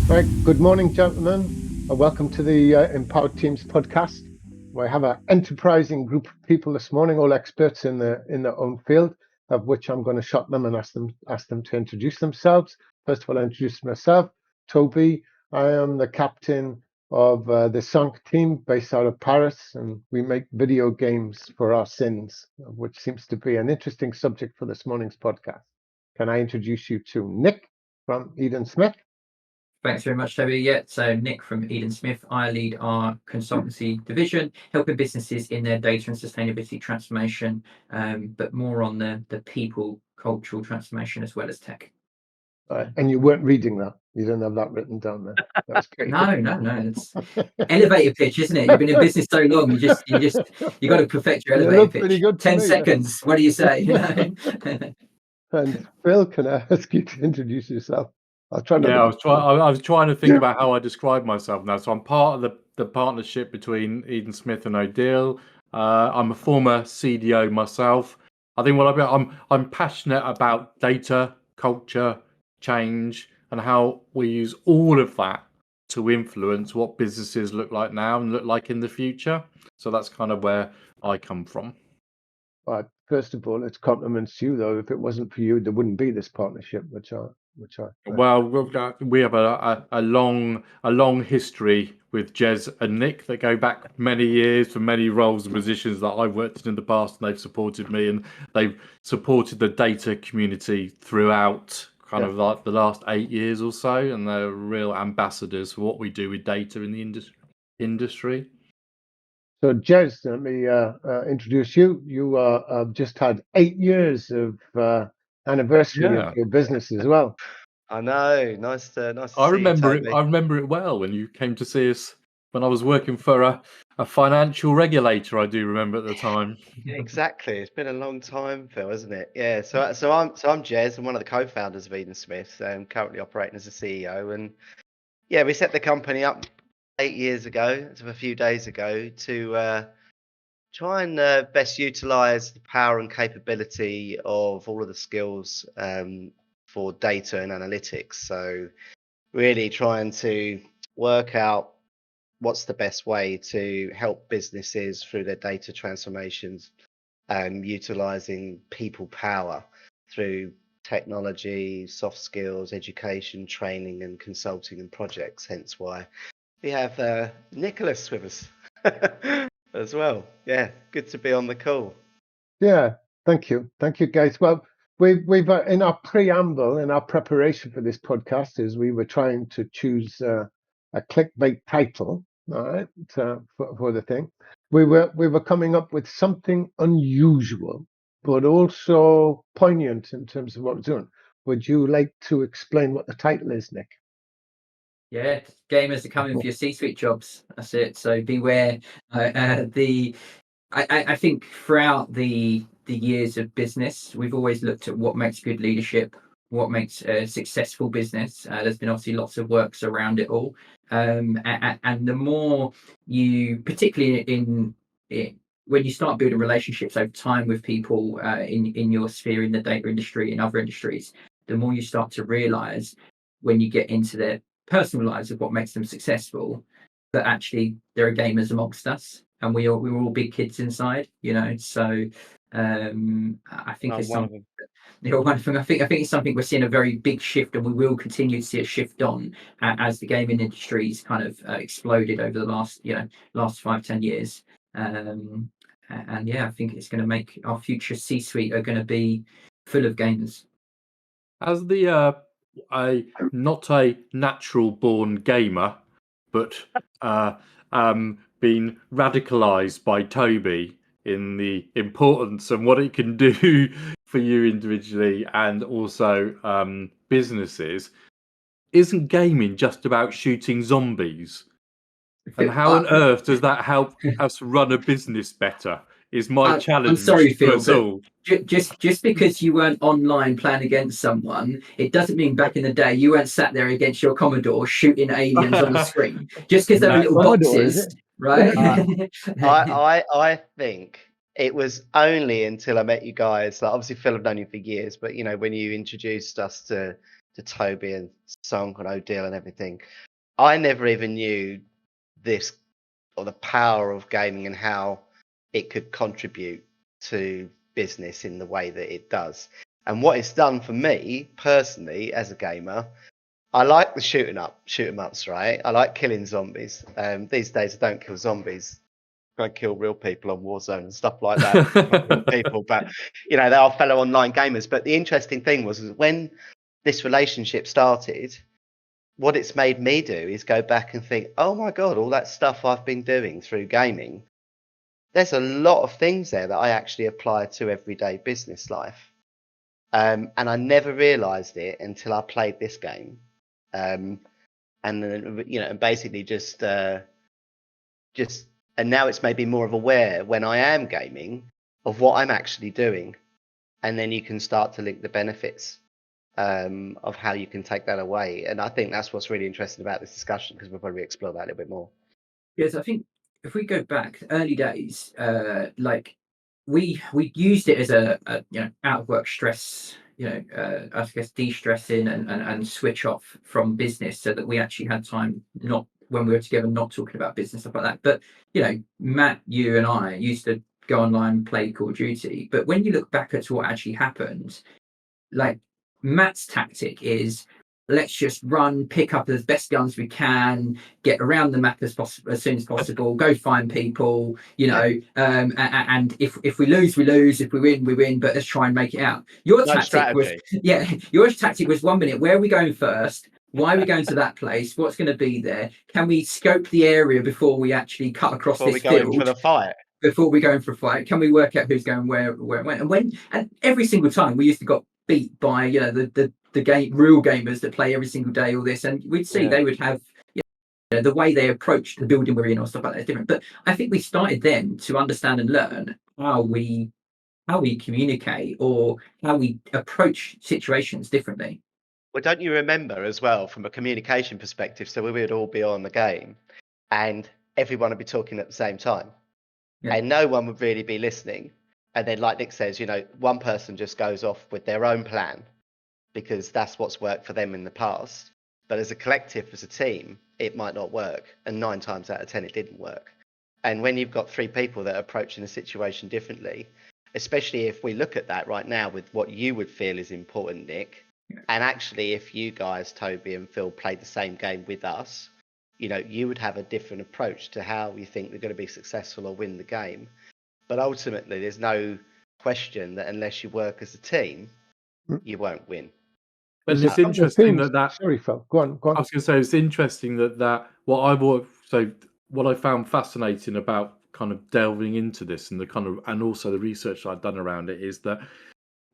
Right. Good morning, gentlemen, and welcome to the Empowered Teams podcast. We have an enterprising group of people this morning, all experts in their own field, of which I'm going to shut them and ask them to introduce themselves. First of all, I introduce myself, Toby. I am the captain of the Sunk team based out of Paris, and we make video games for our sins, which seems to be an interesting subject for this morning's podcast. Can I introduce you to Nick from Eden Smith? Thanks very much, Toby. Yeah, so Nick from Eden Smith. I lead our consultancy division, helping businesses in their data and sustainability transformation, but more on the people cultural transformation as well as tech. And you weren't reading that. You didn't have that written down there. That was great. No. It's elevator pitch, isn't it? You've been in business so long, you got to perfect your elevator pitch. Pretty good. 10 seconds. What do you say? And Phil, can I ask you to introduce yourself? I was trying to think about how I describe myself now. So I'm part of the partnership between Eden Smith and O'Deal. I'm a former CDO myself. I think I'm passionate about data, culture, change, and how we use all of that to influence what businesses look like now and look like in the future. So that's kind of where I come from. First of all, it's compliments to you, though. If it wasn't for you, there wouldn't be this partnership, Well, we have a long history with Jez and Nick that go back many years for many roles and positions that I've worked in the past, and they've supported me, and they've supported the data community throughout of like the last 8 years or so, and they're real ambassadors for what we do with data in the industry. So, Jez, let me introduce you. You have just had 8 years of anniversary of your business as well. I know. Nice to I see remember you, it. Toby. I remember it well when you came to see us when I was working for a financial regulator. I do remember at the time. Exactly. It's been a long time, Phil, isn't it? Yeah. So I'm Jez. I'm one of the co-founders of Eden Smith. I'm currently operating as a CEO, and yeah, we set the company up 8 years ago, a few days ago, to try and best utilize the power and capability of all of the skills for data and analytics. So really trying to work out what's the best way to help businesses through their data transformations, utilizing people power through technology, soft skills, education, training, and consulting and projects. Hence why we have Nicholas with us as well. Yeah, good to be on the call. Yeah, thank you, guys. Well, we've in our preamble, in our preparation for this podcast, is we were trying to choose a clickbait title, all right, for the thing. We were coming up with something unusual, but also poignant in terms of what we're doing. Would you like to explain what the title is, Nick? Yeah, gamers are coming for your C-suite jobs. That's it. So beware. I think throughout the years of business, we've always looked at what makes good leadership, what makes a successful business. There's been obviously lots of works around it all, and the more you, particularly when you start building relationships over time with people in your sphere, in the data industry, in other industries, the more you start to realize when you get into their personal lives of what makes them successful, that actually there are gamers amongst us, and we were all big kids inside, So I think it's something. One of them. I think it's something we're seeing a very big shift, and we will continue to see a shift on as the gaming industry's kind of exploded over the last 5-10 years. And yeah, I think it's going to make our future C-suite are going to be full of gamers. As not a natural born gamer, but been radicalized by Toby in the importance and what it can do for you individually and also businesses. Isn't gaming just about shooting zombies? And how on earth does that help us run a business better? Is my challenge. I'm sorry, Phil, but just because you weren't online playing against someone, it doesn't mean back in the day you weren't sat there against your Commodore shooting aliens on the screen. Just because they were little boxes, right? I think it was only until I met you guys. Like, obviously, Phil, I've known you for years, but when you introduced us to to Toby and Song and Odile and everything, I never even knew this or the power of gaming and how it could contribute to business in the way that it does. And what it's done for me personally as a gamer, I like the shoot 'em ups, right? I like killing zombies. These days I don't kill zombies. I kill real people on Warzone and stuff like that. Not real people, but you know, they are fellow online gamers. But the interesting thing was when this relationship started, what it's made me do is go back and think, oh my God, all that stuff I've been doing through gaming, there's a lot of things there that I actually apply to everyday business life. And I never realized it until I played this game. And then, you know, and basically just, and now it's maybe more of aware when I am gaming of what I'm actually doing. And then you can start to link the benefits of how you can take that away. And I think that's what's really interesting about this discussion, because we'll probably explore that a little bit more. Yes, I think if we go back early days, like we used it as a you know, out of work stress, you know, I guess de-stressing and switch off from business, so that we actually had time, not when we were together, not talking about business, stuff like that. But you know, Matt, you and I used to go online, play Call of Duty. But when you look back at what actually happened, like Matt's tactic is, let's just run, pick up as best guns we can, get around the map as soon as possible, go find people, you know, and if we lose, we lose. If we win, we win. But let's try and make it out. Your tactic was, your tactic was 1 minute. Where are we going first? Why are we going to that place? What's going to be there? Can we scope the area before we actually cut across this field? Before we go in for the fight. Before we go in for a fight, can we work out who's going where and when? And every single time we used to got beat by, you know, the real gamers that play every single day, all this, and we'd see they would have, you know, the way they approached the building we're in or stuff like that is different. But I think we started then to understand and learn how we communicate or how we approach situations differently. Well, don't you remember as well, from a communication perspective, so we would all be on the game and everyone would be talking at the same time, and no one would really be listening. And then, like Nick says, you know, one person just goes off with their own plan because that's what's worked for them in the past. But as a collective, as a team, it might not work. And 9 times out of 10, it didn't work. And when you've got 3 people that are approaching a situation differently, especially if we look at that right now with what you would feel is important, Nick, and actually if you guys, Toby and Phil, played the same game with us, you know, you would have a different approach to how you think they're going to be successful or win the game. But ultimately, there's no question that unless you work as a team, you won't win. But it's interesting that Sorry, Phil. Go on. I was going to say it's interesting that what I found fascinating about kind of delving into this and also the research I've done around it is that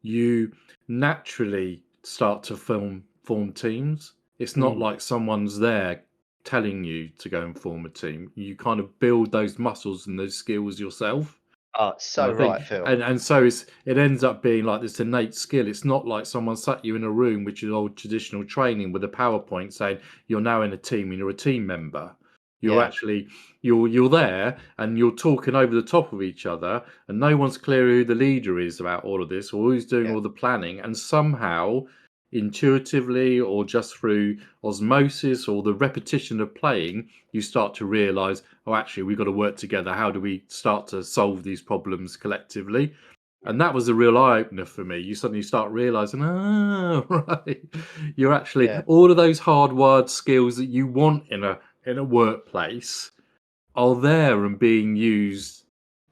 you naturally start to form teams. It's not like someone's there telling you to go and form a team. You kind of build those muscles and those skills yourself. Oh, so right, Phil. And so it ends up being like this innate skill. It's not like someone sat you in a room, which is old traditional training, with a PowerPoint saying you're now in a team and you're a team member. You're actually you're there and you're talking over the top of each other, and no one's clear who the leader is about all of this or who's doing all the planning. And somehow, intuitively or just through osmosis or the repetition of playing, you start to realize, oh, actually we've got to work together. How do we start to solve these problems collectively? And that was a real eye-opener for me. You suddenly start realizing, right, you're actually all of those hardwired skills that you want in a workplace are there and being used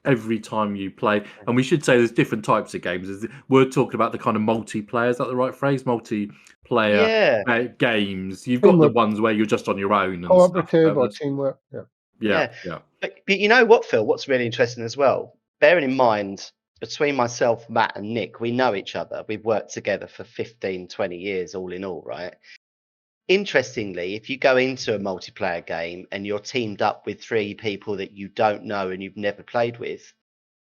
every time you play. And we should say there's different types of games. We're talking about the kind of multiplayer, is that the right phrase? Multiplayer games. You've got the ones where you're just on your own and cooperative or teamwork. But you know what, Phil, what's really interesting as well, bearing in mind, between myself, Matt and Nick, we know each other. We've worked together for 15, 20 years all in all, right? Interestingly, if you go into a multiplayer game and you're teamed up with 3 people that you don't know and you've never played with,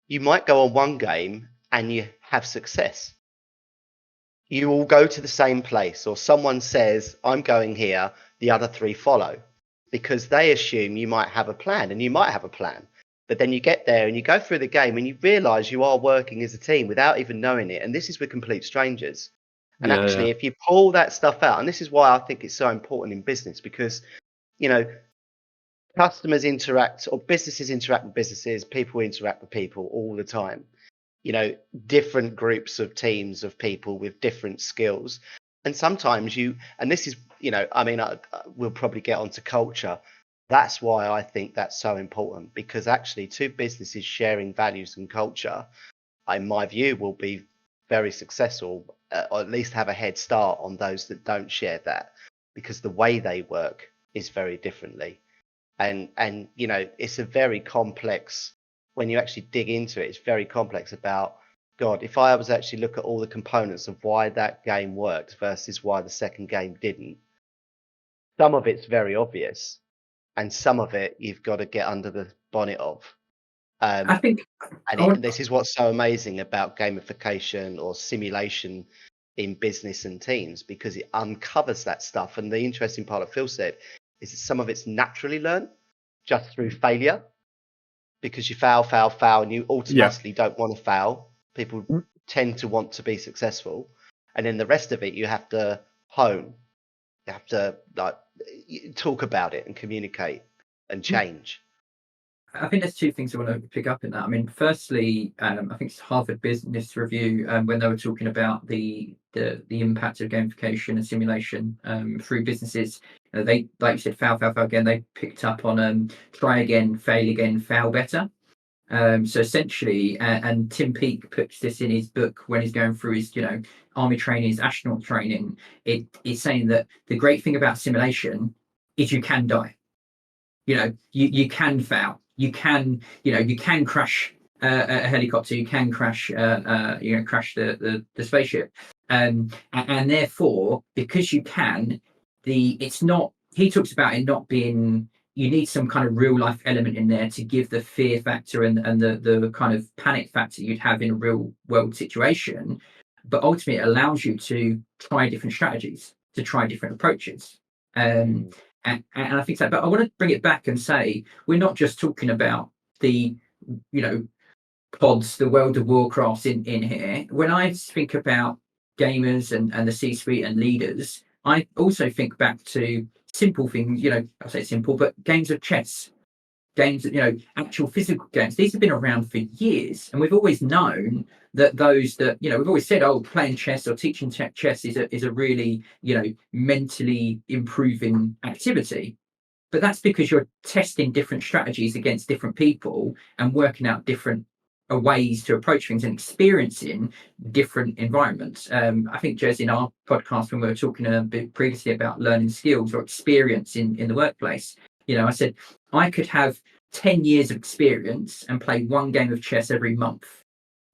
you might go on one game and you have success. You all go to the same place, or someone says, I'm going here, the other 3 follow, because they assume you might have a plan, and you might have a plan. But then you get there and you go through the game and you realize you are working as a team without even knowing it. And this is with complete strangers. And actually, if you pull that stuff out, and this is why I think it's so important in business, because, you know, customers interact, or businesses interact with businesses, people interact with people all the time. You know, different groups of teams of people with different skills. And sometimes and this is, you know, I mean, we'll probably get onto culture. That's why I think that's so important, because actually two businesses sharing values and culture, in my view, will be very successful, or at least have a head start on those that don't share that, because the way they work is very differently. And you know, it's a very complex, when you actually dig into it, it's very complex about, God, if I was actually look at all the components of why that game worked versus why the second game didn't, some of it's very obvious, and some of it you've got to get under the bonnet of. I think And this is what's so amazing about gamification or simulation in business and teams, because it uncovers that stuff. And the interesting part of Phil said is that some of it's naturally learned just through failure, because you fail, and you automatically don't want to fail. People tend to want to be successful. And then the rest of it, you have to hone. You have to talk about it and communicate and change. I think there's two things I want to pick up in that. I mean, firstly, I think it's Harvard Business Review, when they were talking about the impact of gamification and simulation through businesses. They, like you said, fail again. They picked up on try again, fail better. So essentially, and Tim Peake puts this in his book when he's going through his, army training, his astronaut training. It's saying that the great thing about simulation is you can die. You can fail. You can crash a helicopter. You can crash, crash the spaceship. And therefore, because you can, it's not. He talks about it not being. You need some kind of real life element in there to give the fear factor and the kind of panic factor you'd have in a real world situation. But ultimately, it allows you to try different strategies, to try different approaches. And I think so. But I want to bring it back and say we're not just talking about the, pods, the World of Warcrafts in here. When I think about gamers and the C-suite and leaders, I also think back to simple things. I say simple, but games of chess, games, actual physical games. These have been around for years, and we've always known that we've always said, oh, playing chess or teaching chess is a really, mentally improving activity. But that's because you're testing different strategies against different people and working out different ways to approach things and experiencing different environments. I think, Jez, in our podcast, when we were talking a bit previously about learning skills or experience in the workplace, I said I could have 10 years of experience and play one game of chess every month.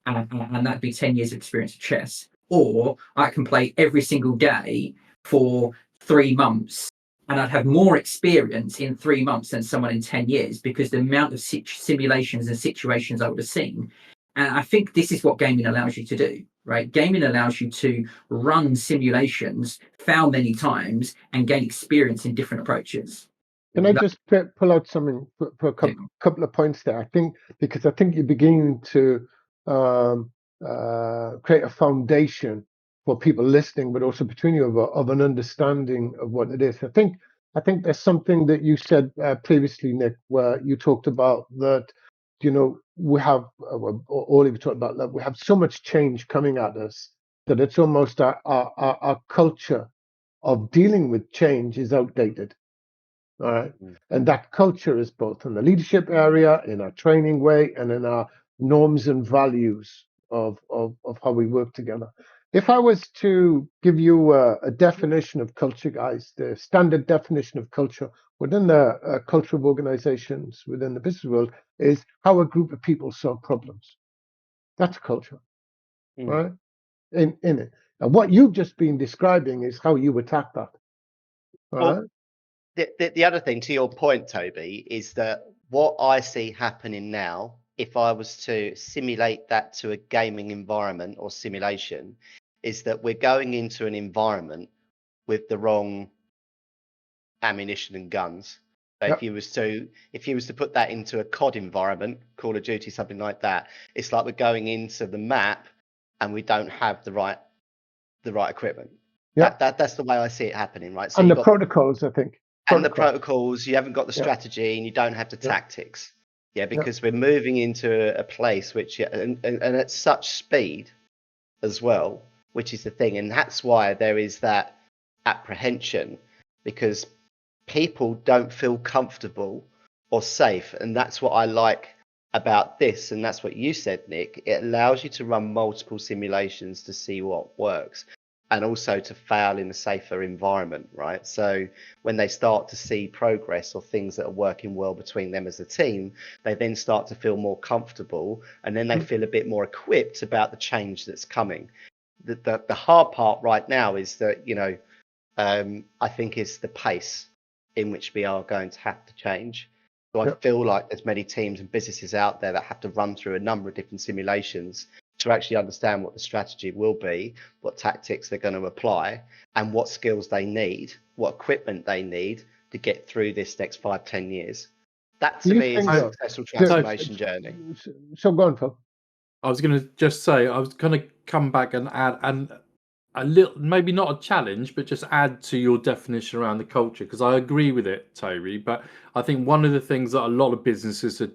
And that'd be 10 years of experience of chess. Or I can play every single day for 3 months, and I'd have more experience in 3 months than someone in 10 years, because the amount of simulations and situations I would have seen. And I think this is what gaming allows you to do, right? Gaming allows you to run simulations, fail many times, and gain experience in different approaches. Can I just pull out something for a couple of points there? I think you're beginning to create a foundation for people listening, but also between you of an understanding of what it is. I think there's something that you said previously, Nick, where you talked about that. We have, all of you talked about that. We have so much change coming at us that it's almost our culture of dealing with change is outdated. All right. And that culture is both in the leadership area, in our training way, and in our norms and values of how we work together. If I was to give you a definition of culture, guys, the standard definition of culture within the culture of organizations within the business world is how a group of people solve problems. That's culture, right? In it. And what you've just been describing is how you attack that. Right? The other thing, to your point, Toby, is that what I see happening now, if I was to simulate that to a gaming environment or simulation, is that we're going into an environment with the wrong ammunition and guns. So Yep. if you was to put that into a COD environment, Call of Duty, something like that, it's like we're going into the map and we don't have the right the right equipment. Yeah. That's the way I see it happening, right? So And you've the got protocols, I think. and the protocols, you haven't got the Yeah. strategy, and you don't have the Yeah. tactics. Yeah, because we're moving into a place which, and at such speed as well, which is the thing, and that's why there is that apprehension, because people don't feel comfortable or safe, and that's what I like about this, and that's what you said, Nick. It allows you to run multiple simulations to see what works, and also to fail in a safer environment, right? So when they start to see progress or things that are working well between them as a team, they then start to feel more comfortable, and then they feel a bit more equipped about the change that's coming. The hard part right now is that, you know, I think it's the pace in which we are going to have to change. So I feel like there's many teams and businesses out there that have to run through a number of different simulations to actually understand what the strategy will be, what tactics they're going to apply, and what skills they need, what equipment they need to get through this next 5-10 years. That to me is a successful transformation journey. So go on, Phil. I was going to just say, I was going to come back and add a little, maybe not a challenge, but just add to your definition around the culture, because I agree with it, Toby. But I think one of the things that a lot of businesses are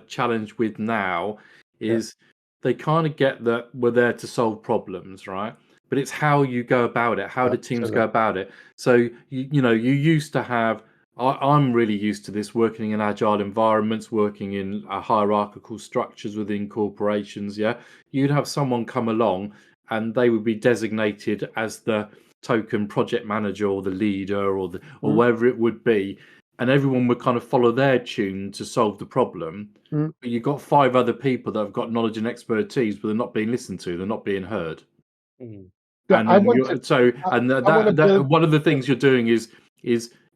challenged with now is they kind of get that we're there to solve problems, right? But it's how you go about it, how the teams go about it. So, you know, you used to have, I'm really used to this, working in agile environments, working in hierarchical structures within corporations. Yeah, you'd have someone come along and they would be designated as the token project manager or the leader or whatever it would be, and everyone would kind of follow their tune to solve the problem. But you've got 5 other people that have got knowledge and expertise, but they're not being listened to, they're not being heard. Yeah, And build, one of the things you're doing is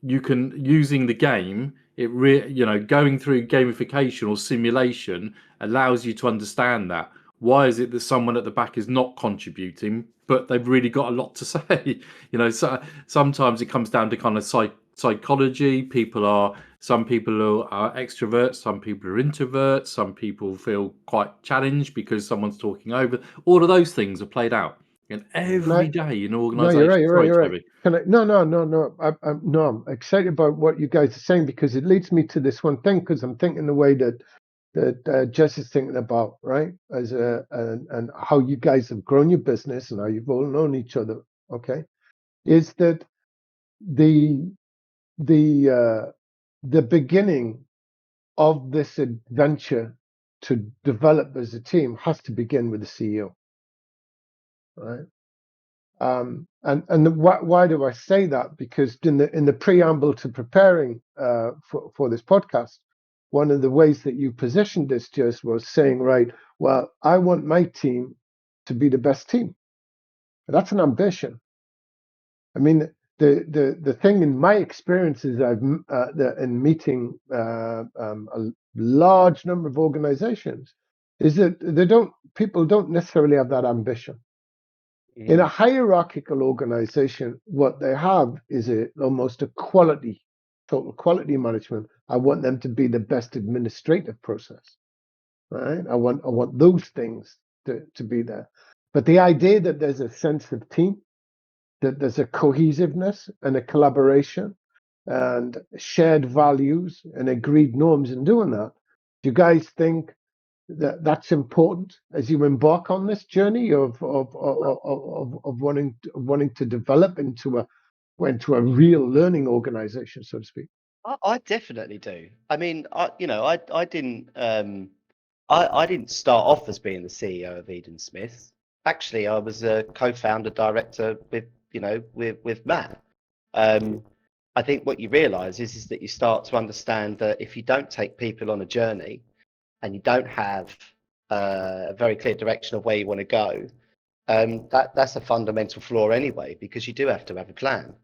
you can, using the game, you know, going through gamification or simulation allows you to understand that. Why is it that someone at the back is not contributing, but they've really got a lot to say? You know, so sometimes it comes down to kind of psychology. Some people are extroverts, some people are introverts, some people feel quite challenged because someone's talking over. All of those things are played out. And every day in organizations. No, you're right. I'm excited about what you guys are saying, because it leads me to this one thing, because I'm thinking the way that Jess is thinking about, right? And how you guys have grown your business and how you've all known each other, okay? Is that the beginning of this adventure to develop as a team has to begin with the CEO, right? And why do I say that? Because in the preamble to preparing for this podcast, one of the ways that you positioned this just was saying, right, well, I want my team to be the best team. And that's an ambition. I mean, the thing in my experience is in meeting a large number of organizations is that people don't necessarily have that ambition. In a hierarchical organization, what they have is almost a total quality management. I want them to be the best administrative process, right? I want those things to be there. But the idea that there's a sense of team, that there's a cohesiveness and a collaboration and shared values and agreed norms in doing that, do you guys think that's important as you embark on this journey of wanting to develop into a real learning organization, so to speak? I definitely do. I mean, I didn't start off as being the CEO of Eden Smith. Actually, I was a co-founder director with Matt. I think what you realise is that you start to understand that if you don't take people on a journey and you don't have a very clear direction of where you want to go, that's a fundamental flaw anyway, because you do have to have a plan,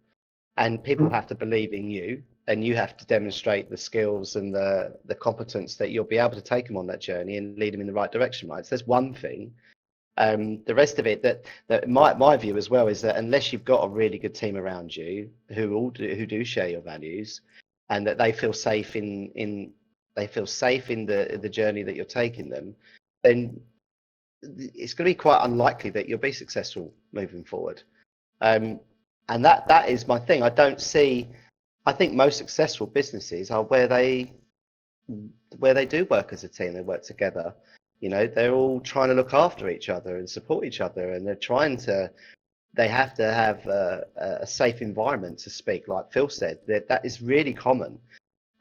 and people have to believe in you, and you have to demonstrate the skills and the competence that you'll be able to take them on that journey and lead them in the right direction, right? So there's one thing. The rest of it, that my view as well, is that unless you've got a really good team around you who do share your values, and that they feel safe in the journey that you're taking them, then it's going to be quite unlikely that you'll be successful moving forward. And that is my thing. I think most successful businesses are where they do work as a team, they work together. They're all trying to look after each other and support each other, and they have to have a safe environment to speak, like Phil said. That is really common.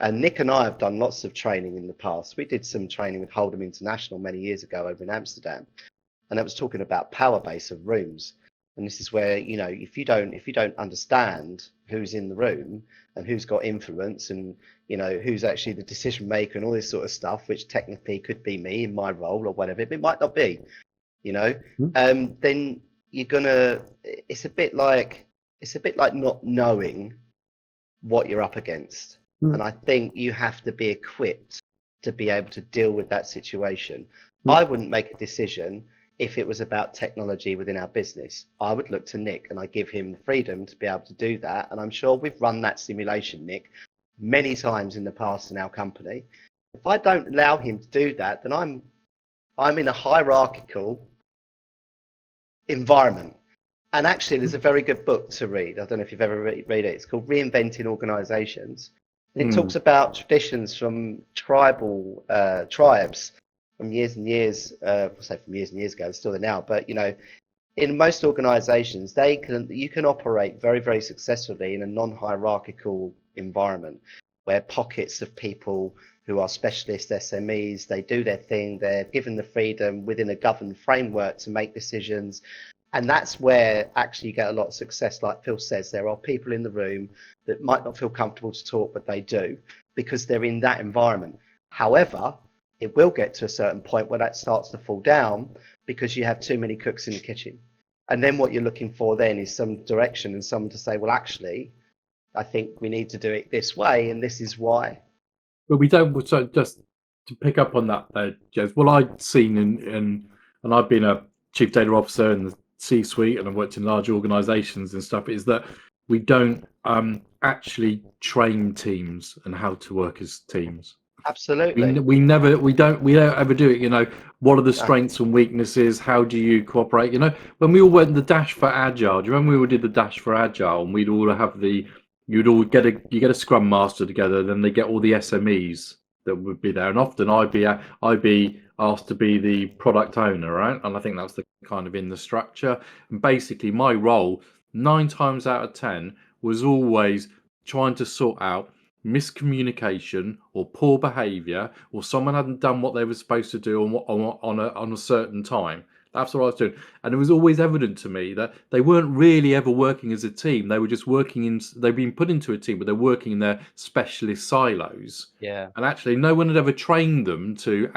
And Nick and I have done lots of training in the past. We did some training with Hold'em International many years ago over in Amsterdam, and that was talking about power base of rooms. And this is where, if you don't understand who's in the room and who's got influence and, who's actually the decision maker and all this sort of stuff, which technically could be me in my role or whatever, it might not be, then it's a bit like not knowing what you're up against. And I think you have to be equipped to be able to deal with that situation. I wouldn't make a decision if it was about technology within our business. I would look to Nick and I give him the freedom to be able to do that. And I'm sure we've run that simulation, Nick, many times in the past in our company. If I don't allow him to do that, then I'm in a hierarchical environment. And actually, there's a very good book to read. I don't know if you've ever read it. It's called Reinventing Organizations. And it talks about traditions from tribal tribes from years and years, from years and years ago, it's still there now. But, in most organizations, you can operate very, very successfully in a non-hierarchical environment where pockets of people who are specialist SMEs, they do their thing, they're given the freedom within a governed framework to make decisions. And that's where actually you get a lot of success. Like Phil says, there are people in the room that might not feel comfortable to talk, but they do because they're in that environment. However, it will get to a certain point where that starts to fall down because you have too many cooks in the kitchen. And then what you're looking for then is some direction and someone to say, well, actually, I think we need to do it this way, and this is why. But we don't. So just to pick up on that, Jez, what I've seen and I've been a chief data officer in the C-suite, and I've worked in large organisations and stuff, is that we don't actually train teams and how to work as teams. Absolutely. We don't ever do it. What are the strengths and weaknesses? How do you cooperate? When we all went the dash for agile, do you remember we all did the dash for agile, and we'd all have you get a scrum master together, then they get all the SMEs that would be there, and often I'd be asked to be the product owner, right? And I think that's the kind of in the structure. And basically my role 9 times out of 10 was always trying to sort out miscommunication or poor behavior, or someone hadn't done what they were supposed to do on a certain time. That's what I was doing. And it was always evident to me that they weren't really ever working as a team. They were just they've been put into a team, but they're working in their specialist silos. Yeah. And actually, no one had ever trained them to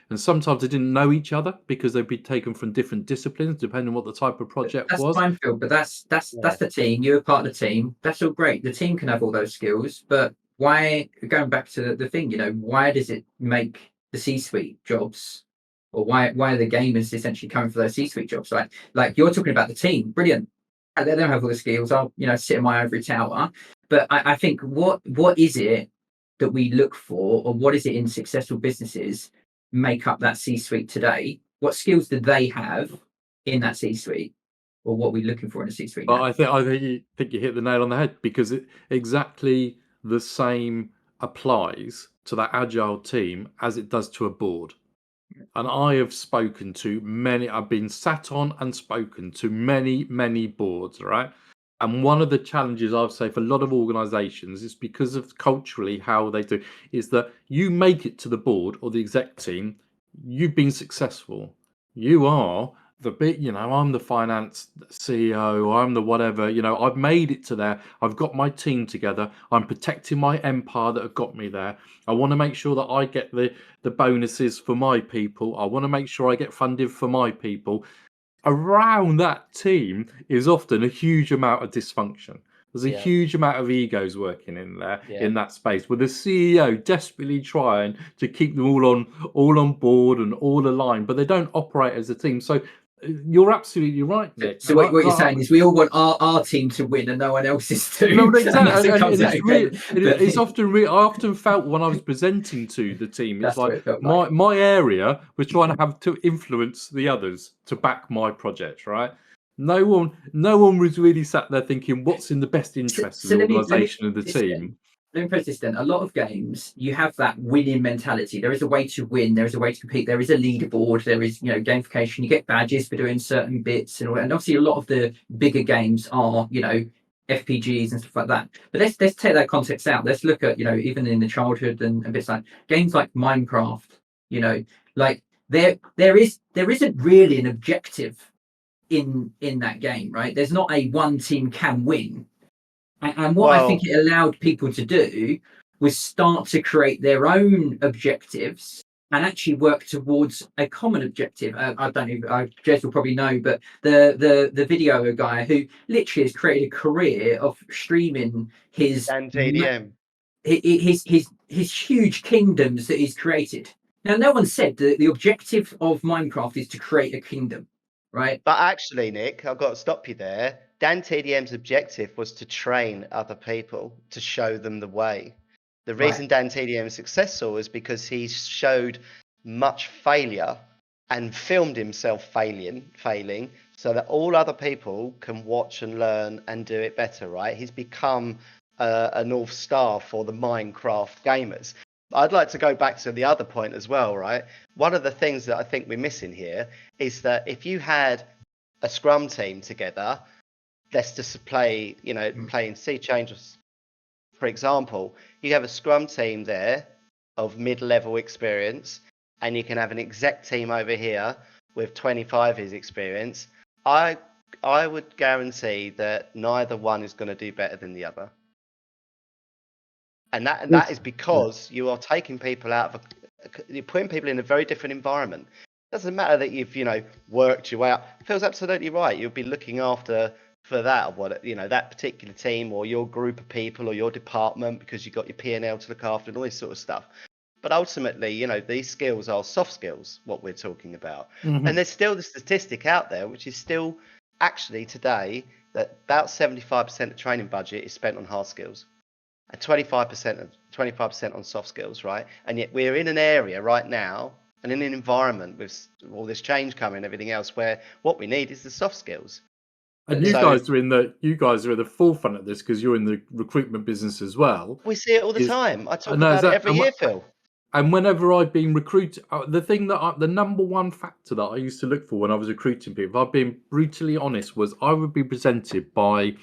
and sometimes they didn't know each other because they'd be taken from different disciplines, depending on what the type of project was. That's fine, Phil, but that's the team. You're part of the team. That's all great. The team can have all those skills, but why, going back to the thing, why does it make the C-suite jobs? Or why are the gamers essentially coming for those C-suite jobs? Like you're talking about the team, brilliant. They don't have all the skills. I'll sit in my ivory tower. But I think what is it that we look for, or what is it in successful businesses make up that C-suite today? What skills do they have in that C-suite, or what we're looking for in a C-suite? Well, I think you hit the nail on the head, because exactly the same applies to that agile team as it does to a board. And I have spoken to many, I've been sat on and spoken to many, many boards, right? And one of the challenges I'd say for a lot of organizations is because of culturally how they do, is that you make it to the board or the exec team, you've been successful. You are the bit, I'm the finance CEO, I'm the whatever, I've made it to there. I've got my team together. I'm protecting my empire that have got me there. I want to make sure that I get the bonuses for my people. I want to make sure I get funded for my people. Around that team is often a huge amount of dysfunction. There's a huge amount of egos working in there, in that space, with the CEO desperately trying to keep them all on board and all aligned, but they don't operate as a team. So you're absolutely right, Nick. So what you're saying is we all want our team to win and no one else's to. No, exactly. And It's often I often felt when I was presenting to the team, it's like my area was trying to have to influence the others to back my project, right? No one was really sat there thinking what's in the best interest of the organisation of the team. Let me put this then. A lot of games, you have that winning mentality. There is a way to win. There is a way to compete. There is a leaderboard. There is, gamification. You get badges for doing certain bits, and obviously a lot of the bigger games are, FPGs and stuff like that. But let's take that context out. Let's look at, even in the childhood and bits like games like Minecraft. Like there isn't really an objective in that game, right? There's not a one team can win. And what I think it allowed people to do was start to create their own objectives and actually work towards a common objective. I don't know, Jez will probably know, but the video guy who literally has created a career of streaming his his huge kingdoms that he's created. Now, no one said that the objective of Minecraft is to create a kingdom, right? But actually, Nick, I've got to stop you there. Dan TDM's objective was to train other people, to show them the way. The reason Dan TDM is successful is because he showed much failure and filmed himself failing so that all other people can watch and learn and do it better, right? He's become a North Star for the Minecraft gamers. I'd like to go back to the other point as well, right? One of the things that I think we're missing here is that if you had a scrum team together, let's just play, playing Sea Change, for example, you have a scrum team there of mid-level experience, and you can have an exec team over here with 25 years experience. I would guarantee that neither one is going to do better than the other. And that is because you are taking people out of you're putting people in a very different environment. It doesn't matter that you've, worked your way up. Phil's absolutely right. You'll be looking after for that, that particular team or your group of people or your department because you've got your P&L to look after and all this sort of stuff. But ultimately, these skills are soft skills, what we're talking about. Mm-hmm. And there's still the statistic out there, which is still actually today that about 75% of training budget is spent on hard skills and 25% on soft skills, right? And yet we're in an area right now and in an environment with all this change coming and everything else where what we need is the soft skills. And you guys are in the forefront of this because you're in the recruitment business as well. We see it all the time. I talk about it every year, Phil. And whenever I've been recruited, the number one factor that I used to look for when I was recruiting people, if I've been brutally honest, was I would be presented by,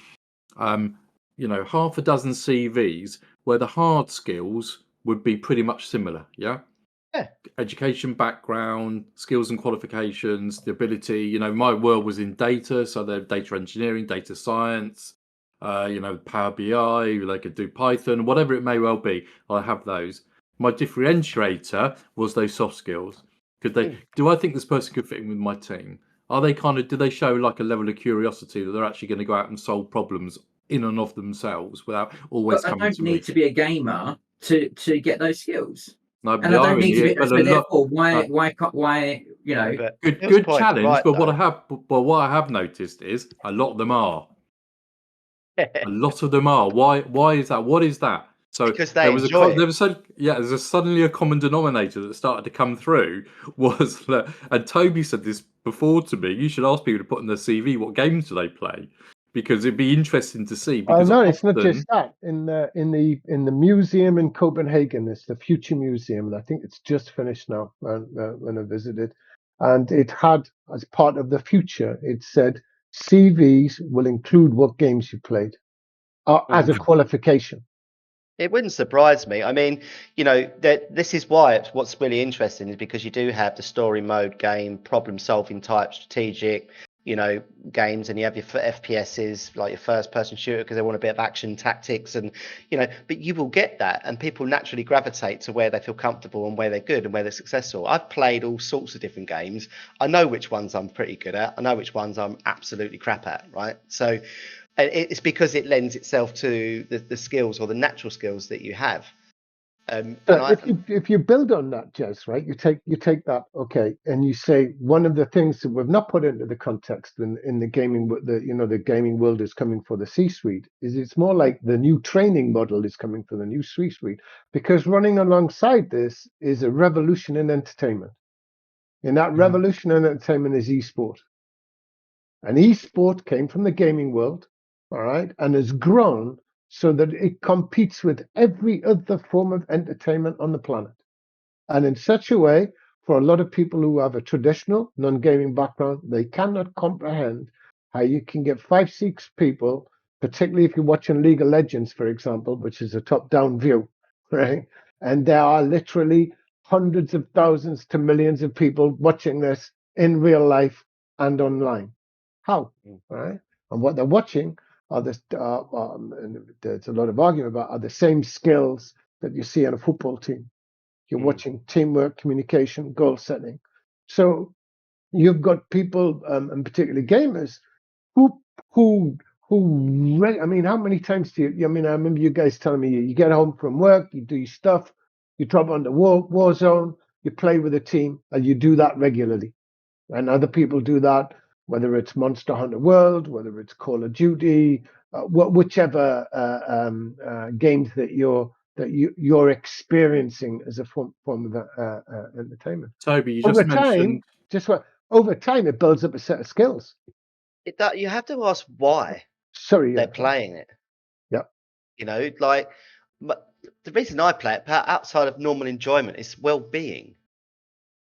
half a dozen CVs where the hard skills would be pretty much similar. Yeah. Education background, skills and qualifications, the ability, my world was in data, so they're data engineering, data science, Power BI, they could do Python, whatever it may well be. I have those. My differentiator was those soft skills. Do I think this person could fit in with my team? Are they do they show like a level of curiosity that they're actually going to go out and solve problems in and of themselves without always coming to me? I don't need to be a gamer to get those skills. No, and I don't need to be. So therefore, why? Good challenge. Right, but what I have noticed is a lot of them are. A lot of them are. Why is that? What is that? So because there's suddenly a common denominator that started to come through was that, and Toby said this before to me. You should ask people to put in their CV what games do they play. Because it'd be interesting to see. Oh no, it's not just that. In the museum in Copenhagen, it's the Future Museum, and I think it's just finished now. When I visited, and it had as part of the future, it said CVs will include what games you played as a qualification. It wouldn't surprise me. I mean, this is why what's really interesting is because you do have the story mode game, problem solving type, strategic. Games, and you have your FPSs, like your first person shooter, because they want a bit of action tactics, and but you will get that, and people naturally gravitate to where they feel comfortable and where they're good and where they're successful. I've played all sorts of different games. I know which ones I'm pretty good at. I know which ones I'm absolutely crap at, right? So it's because it lends itself to the skills or the natural skills that you have. And So I if you build on that, Jez, right? You take that, okay, and you say one of the things that we've not put into the context in the gaming, the gaming world is coming for the C-suite. Is it's more like the new training model is coming for the new C-suite, because running alongside this is a revolution in entertainment. And that revolution in entertainment is esport. And esport came from the gaming world, all right, and has grown so that it competes with every other form of entertainment on the planet. And in such a way, for a lot of people who have a traditional non-gaming background, they cannot comprehend how you can get 5, 6 people, particularly if you're watching League of Legends, for example, which is a top-down view, right? And there are literally hundreds of thousands to millions of people watching this in real life and online. How? Right? And what they're watching are and there's a lot of argument about, are the same skills that you see on a football team. You're watching teamwork, communication, goal setting. So you've got people, and particularly gamers, who who I mean, how many times do you? I mean, I remember you guys telling me you get home from work, you do your stuff, you drop on the war zone, you play with a team, and you do that regularly. And other people do that, whether it's Monster Hunter World, whether it's Call of Duty, whichever games that you're experiencing as a form of entertainment. Toby, you Over just time, mentioned. over time, it builds up a set of skills. you have to ask why Sorry, they're playing it. Yeah. You know, like the reason I play it outside of normal enjoyment is well-being.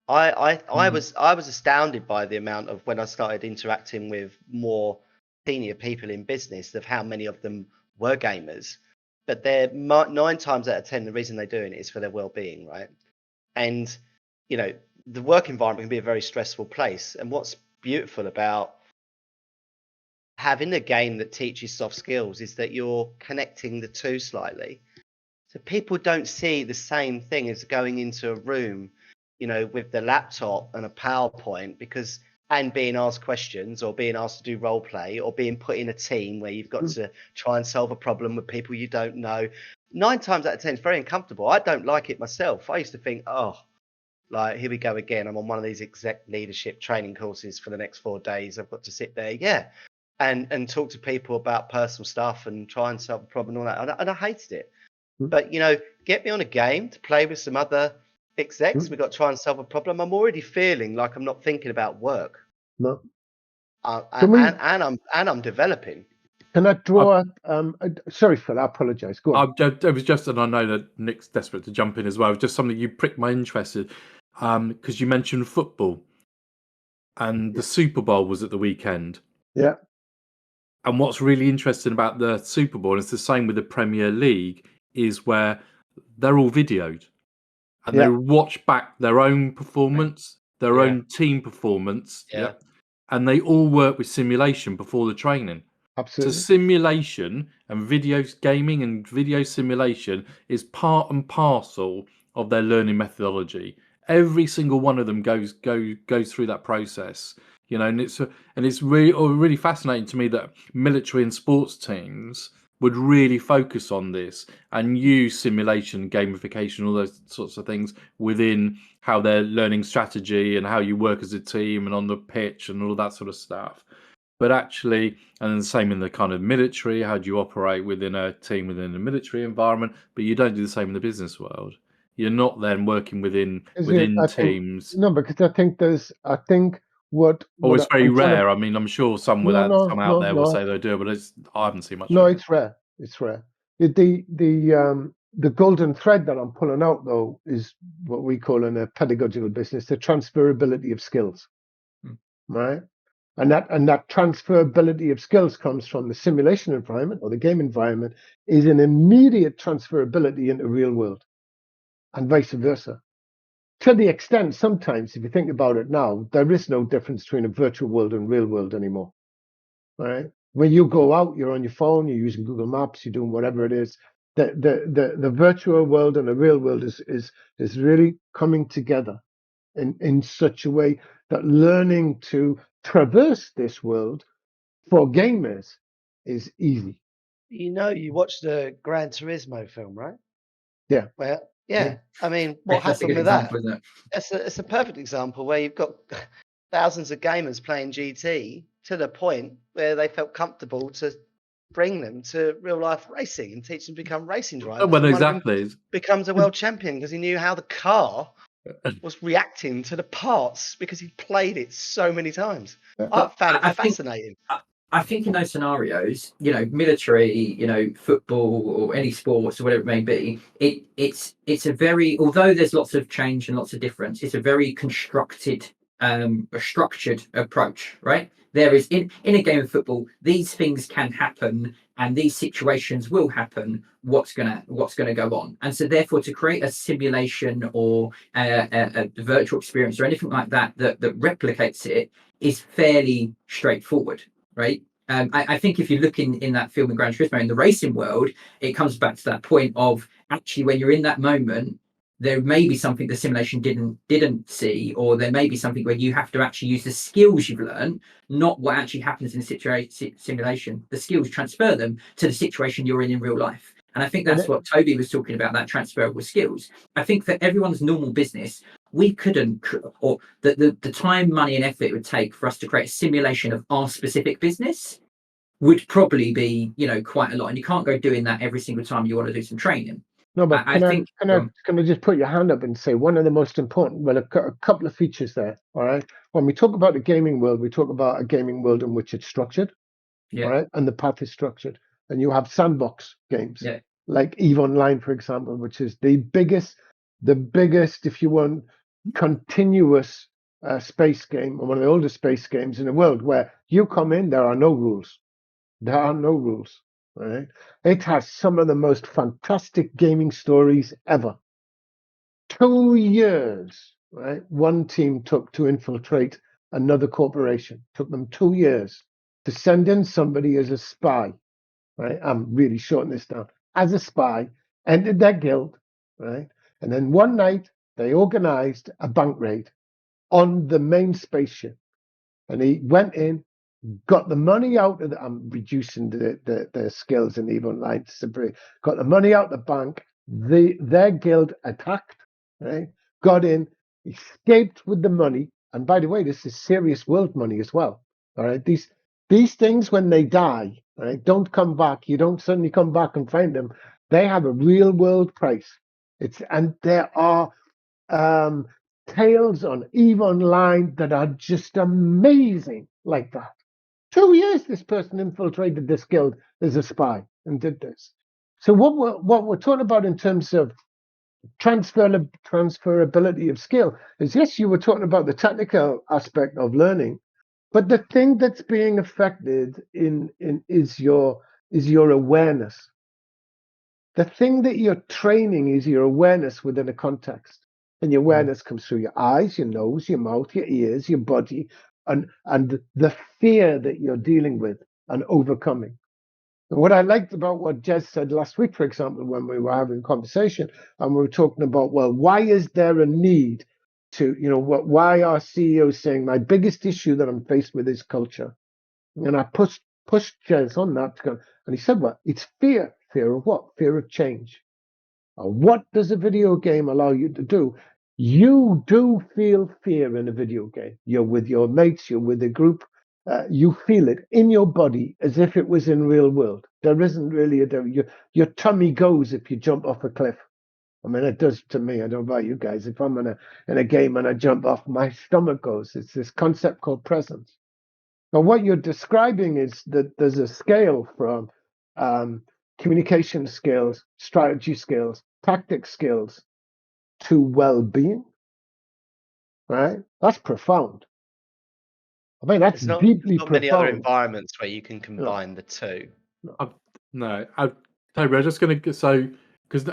I was astounded by the amount of, when I started interacting with more senior people in business, of how many of them were gamers. But they're 9 times out of 10, the reason they're doing it is for their well-being, right? And you know, the work environment can be a very stressful place. And what's beautiful about having a game that teaches soft skills is that you're connecting the two slightly. So people don't see the same thing as going into a room, you know, with the laptop and a PowerPoint, and being asked questions, or being asked to do role play, or being put in a team where you've got to try and solve a problem with people you don't know. 9 times out of 10, it's very uncomfortable. I don't like it myself. I used to think, oh, like, here we go again. I'm on one of these exec leadership training courses for the next 4 days. I've got to sit there, and talk to people about personal stuff and try and solve a problem and all that. And I hated it. But, you know, get me on a game to play with some other execs. We've got to try and solve a problem. I'm already feeling like I'm not thinking about work. No. And I'm developing. Can I draw? Sorry, Phil. I apologise. Go on. It was just, and I know that Nick's desperate to jump in as well. Just something you pricked my interest in, because you mentioned football, and the Super Bowl was at the weekend. Yeah. And what's really interesting about the Super Bowl, and it's the same with the Premier League, is where they're all videoed, and they watch back their own performance, their own team performance, and they all work with simulation before the training. Absolutely. So simulation and video gaming and video simulation is part and parcel of their learning methodology. Every single one of them goes through that process, you know, and it's really fascinating to me that military and sports teams would really focus on this and use simulation, gamification, all those sorts of things within how they're learning strategy and how you work as a team and on the pitch and all that sort of stuff. But actually, and the same in the kind of military, how do you operate within a team within a military environment? But you don't do the same in the business world. You're not then working within teams. No, because I think what. Oh, it's very rare. I mean, I'm sure some out there will say they do, but I haven't seen much. No, it's rare. It's rare. The golden thread that I'm pulling out, though, is what we call in a pedagogical business the transferability of skills, right? And that transferability of skills comes from the simulation environment or the game environment, is an immediate transferability into real world, and vice versa. To the extent, sometimes, if you think about it now, there is no difference between a virtual world and real world anymore, right? When you go out, you're on your phone, you're using Google Maps, you're doing whatever it is. The virtual world and the real world is really coming together in such a way that learning to traverse this world for gamers is easy. You know, you watched the Gran Turismo film, right? Yeah. Well, Yeah. I mean, what That's a happened good with that? example, isn't it? It's a perfect example where you've got thousands of gamers playing GT to the point where they felt comfortable to bring them to real life racing and teach them to become racing drivers. Well, And one of them exactly. becomes a world champion because he knew how the car was reacting to the parts because he played it so many times. I found it I think- fascinating. I think in those scenarios, military, football or any sports or whatever it may be, it's a very, although there's lots of change and lots of difference, it's a very constructed, a structured approach, right? There is in a game of football, these things can happen and these situations will happen. What's gonna go on? And so therefore, to create a simulation or a virtual experience or anything like that replicates it is fairly straightforward. Right. I think if you look in that film in Gran Turismo in the racing world, it comes back to that point of actually when you're in that moment, there may be something the simulation didn't see, or there may be something where you have to actually use the skills you've learned, not what actually happens in the simulation. The skills transfer them to the situation you're in real life. And I think that's what Toby was talking about, that transferable skills. I think for everyone's normal business, we couldn't, or the time, money, and effort it would take for us to create a simulation of our specific business would probably be, quite a lot. And you can't go doing that every single time you want to do some training. No, but can I just put your hand up and say one of the most important, well, a couple of features there, all right? When we talk about the gaming world, we talk about a gaming world in which it's structured, Yeah. all right? And the path is structured. And you have sandbox games, Yeah. like EVE Online, for example, which is the biggest, if you want, continuous space game, or one of the oldest space games in the world, where you come in, there are no rules. There are no rules. Right? It has some of the most fantastic gaming stories ever. 2 years, right? One team took to infiltrate another corporation. Took them 2 years to send in somebody as a spy. Right? I'm really shorting this down. As a spy, entered their guild, right? And then one night they organized a bank raid on the main spaceship. And he went in, got the money out of I'm reducing the skills in EVE Online to simply got the money out the bank. Their guild attacked, right? Got in, escaped with the money. And by the way, this is serious world money as well. All right. These things when they die, right, don't come back. You don't suddenly come back and find them. They have a real world price. And there are tales on EVE Online that are just amazing like that. 2 years this person infiltrated this guild as a spy and did this. So what we're talking about in terms of transferability of skill is, yes, you were talking about the technical aspect of learning, but the thing that's being affected is your awareness. The thing that you're training is your awareness within a context. And your awareness comes through your eyes, your nose, your mouth, your ears, your body, and the fear that you're dealing with and overcoming. And what I liked about what Jez said last week, for example, when we were having a conversation and we were talking about, well, why is there a need to, why are CEOs saying my biggest issue that I'm faced with is culture? And I pushed Jez on that, and he said, well, it's fear. Fear of what? Fear of change. What does a video game allow you to do? You do feel fear in a video game. You're with your mates, you're with a group. You feel it in your body as if it was in real world. There isn't really your tummy goes if you jump off a cliff. I mean, it does to me. I don't know about you guys. If I'm in a game and I jump off, my stomach goes. It's this concept called presence. Now, what you're describing is that there's a scale from communication skills, strategy skills, tactic skills to well-being, right? That's profound. I mean, that's deeply not profound. many other environments where you can combine the two. No, Toby, I'm just going to because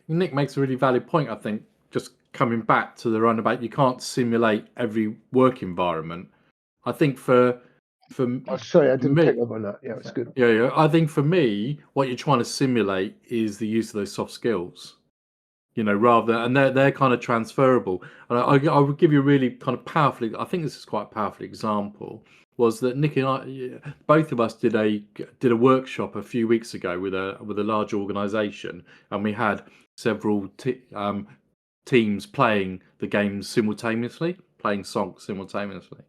Nick makes a really valid point. I think just coming back to the runabout, you can't simulate every work environment. I think for sorry, I didn't pick up on that. Yeah, it's good. Yeah. I think for me, what you're trying to simulate is the use of those soft skills. Rather, and they're kind of transferable. And I would give you a really kind of powerful. I think this is quite a powerful example was that Nick and I, both of us, did a workshop a few weeks ago with a large organisation, and we had several teams playing the games simultaneously, playing songs simultaneously.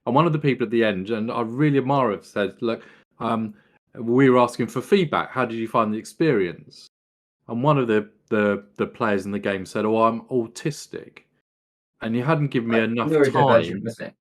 And one of the people at the end, and I really admire it, said, "Look, we were asking for feedback. How did you find the experience?" And one of the players in the game said, "Oh, I'm autistic, and you hadn't given me enough Neurodivergent, time." wasn't it?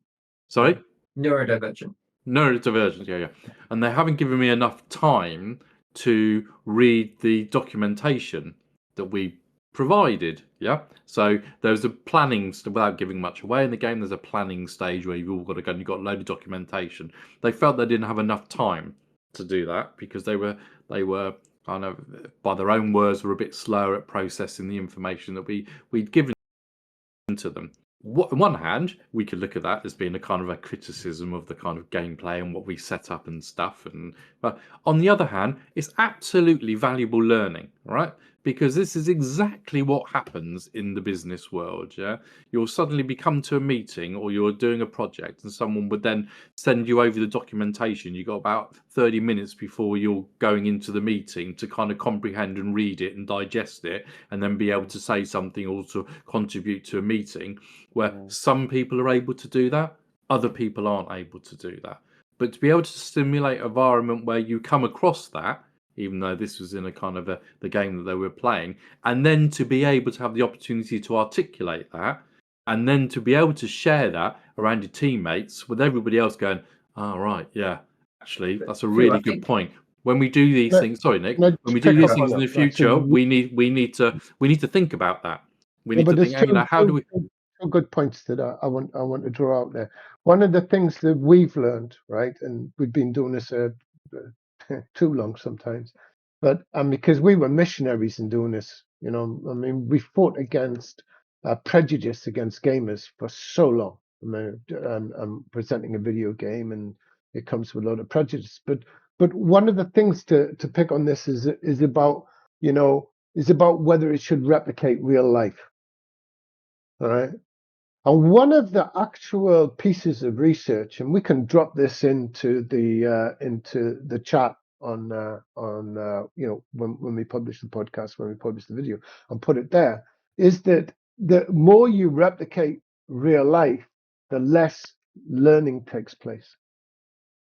Sorry? Neurodivergent. Neurodivergent, yeah. And they haven't given me enough time to read the documentation that we provided, yeah? So there's a planning, without giving much away in the game, there's a planning stage where you've all got to go and you've got a load of documentation. They felt they didn't have enough time to do that because they were kind of, by their own words, were a bit slower at processing the information that we'd given to them. On one hand, we could look at that as being a kind of a criticism of the kind of gameplay and what we set up and stuff. But on the other hand, it's absolutely valuable learning, right? Because this is exactly what happens in the business world. Yeah, you'll suddenly come to a meeting or you're doing a project, and someone would then send you over the documentation. You got about 30 minutes before you're going into the meeting to kind of comprehend and read it and digest it, and then be able to say something or to contribute to a meeting. Where some people are able to do that, other people aren't able to do that. But to be able to stimulate an environment where you come across that, even though this was in a kind of the game that they were playing, and then to be able to have the opportunity to articulate that, and then to be able to share that around your teammates with everybody else going, "Oh, right, yeah, actually, that's a really good point." When we do these things, sorry, Nick, when we do these things in the future, we need to think about that. We need to think, how do we? Two good points that I want to draw out there. One of the things that we've learned, right, and we've been doing this too long sometimes, but because we were missionaries in doing this, I mean, we fought against prejudice against gamers for so long. I mean, I'm presenting a video game, and it comes with a lot of prejudice. But one of the things to pick on this is about whether it should replicate real life. All right. And one of the actual pieces of research, and we can drop this into the chat on when we publish the podcast, when we publish the video, and put it there, is that the more you replicate real life, the less learning takes place,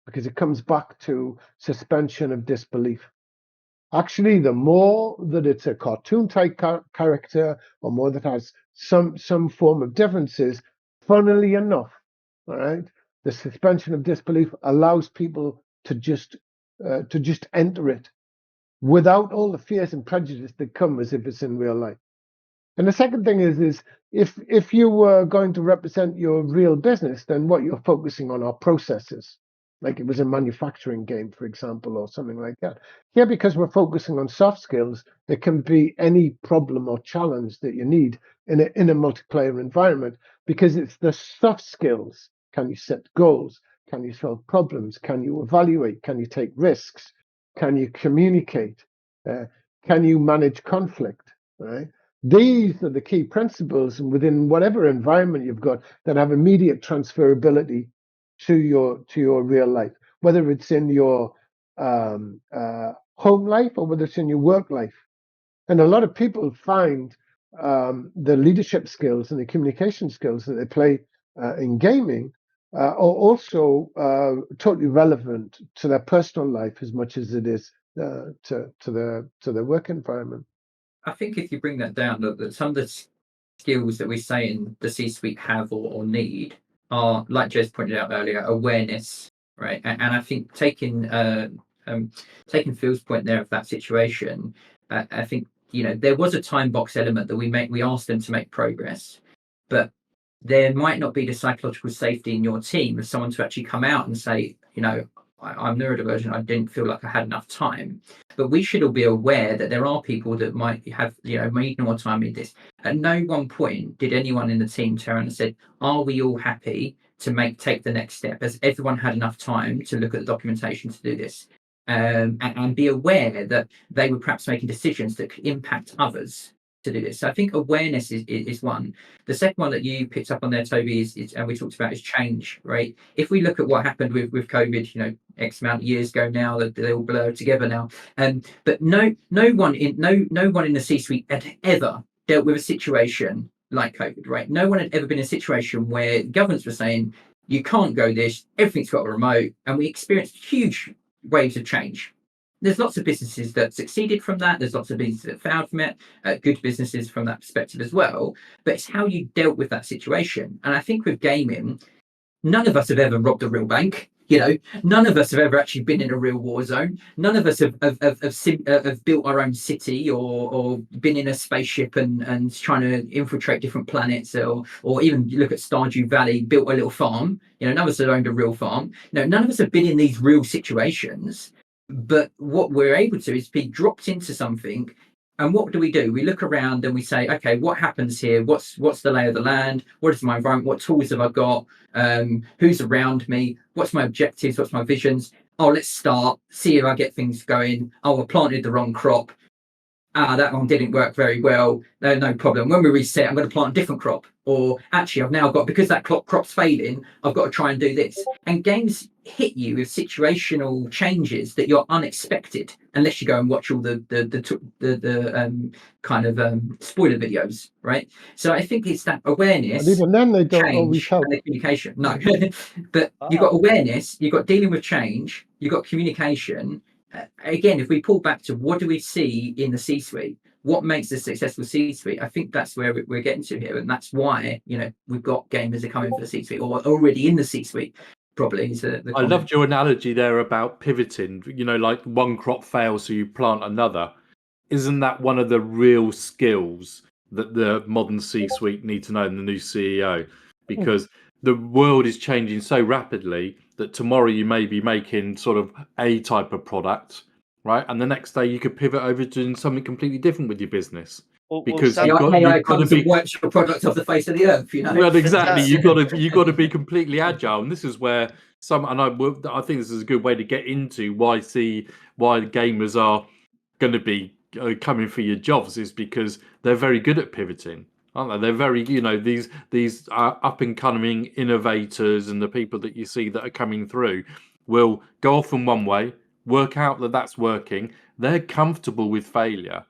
because it comes back to suspension of disbelief. Actually, the more that it's a cartoon type character, or more that has some form of differences, funnily enough, all right, the suspension of disbelief allows people to just enter it without all the fears and prejudice that come as if it's in real life. And the second thing is if you were going to represent your real business, then what you're focusing on are processes, like it was a manufacturing game, for example, or something like that. Here, because we're focusing on soft skills, there can be any problem or challenge that you need in a multiplayer environment, because it's the soft skills. Can you set goals? Can you solve problems? Can you evaluate? Can you take risks? Can you communicate? Can you manage conflict? Right? These are the key principles, and within whatever environment you've got, that have immediate transferability to your real life, whether it's in your home life or whether it's in your work life. And a lot of people find the leadership skills and the communication skills that they play in gaming are also totally relevant to their personal life as much as it is to their work environment. I think if you bring that down, that some of the skills that we say in the C-suite have or need are, like Jez pointed out earlier, awareness, right? And I think taking Phil's point there of that situation, I think there was a time box element that we asked them to make progress, but there might not be the psychological safety in your team of someone to actually come out and say, I'm neurodivergent, I didn't feel like I had enough time. But we should all be aware that there are people that might have, need more time in this. At no one point did anyone in the team turn around and said, are we all happy to take the next step? Has everyone had enough time to look at the documentation to do this? And be aware that they were perhaps making decisions that could impact others. to do this. So I think awareness is one. The second one that you picked up on there, Toby, is and we talked about, is change, right? If we look at what happened with COVID, X amount of years ago now, that they all blur together now. But no one in the C-suite had ever dealt with a situation like COVID, right? No one had ever been in a situation where governments were saying, you can't go this, everything's got a remote, and we experienced huge waves of change. There's lots of businesses that succeeded from that. There's lots of businesses that failed from it, good businesses from that perspective as well. But it's how you dealt with that situation. And I think with gaming, none of us have ever robbed a real bank. None of us have ever actually been in a real war zone. None of us have built our own city or been in a spaceship and trying to infiltrate different planets, or even look at Stardew Valley, built a little farm. None of us have owned a real farm. None of us have been in these real situations. But what we're able to is be dropped into something. And what do? We look around and we say, okay, what happens here? What's the lay of the land? What is my environment? What tools have I got? Who's around me? What's my objectives? What's my visions? Oh, let's start, see if I get things going. Oh, I planted the wrong crop. That one didn't work very well. No problem. When we reset, I'm going to plant a different crop. Or actually, I've now got, because that crop's failing, I've got to try and do this. And games hit you with situational changes that you're unexpected, unless you go and watch all the kind of spoiler videos, right? So I think it's that awareness. And even then, they don't always change help. and the communication. No, but you've got awareness, you've got dealing with change, you've got communication. Again, if we pull back to what do we see in the C-suite, what makes a successful C-suite, I think that's where we're getting to here, and that's why we've got gamers are coming for the C-suite, or already in the C-suite. Probably is the I loved your analogy there about pivoting. Like one crop fails, so you plant another. Isn't that one of the real skills that the modern C-suite need to know, and the new CEO? Because the world is changing so rapidly that tomorrow you may be making sort of a type of product, right? And the next day you could pivot over to doing something completely different with your business. Because AI comes and wipes your product off the face of the earth, Well, exactly. You got to be completely agile, and this is where I think this is a good way to get into why gamers are going to be coming for your jobs, is because they're very good at pivoting, aren't they? They're very, these up and coming innovators, and the people that you see that are coming through will go off in one way, work out that that's working. They're comfortable with failure.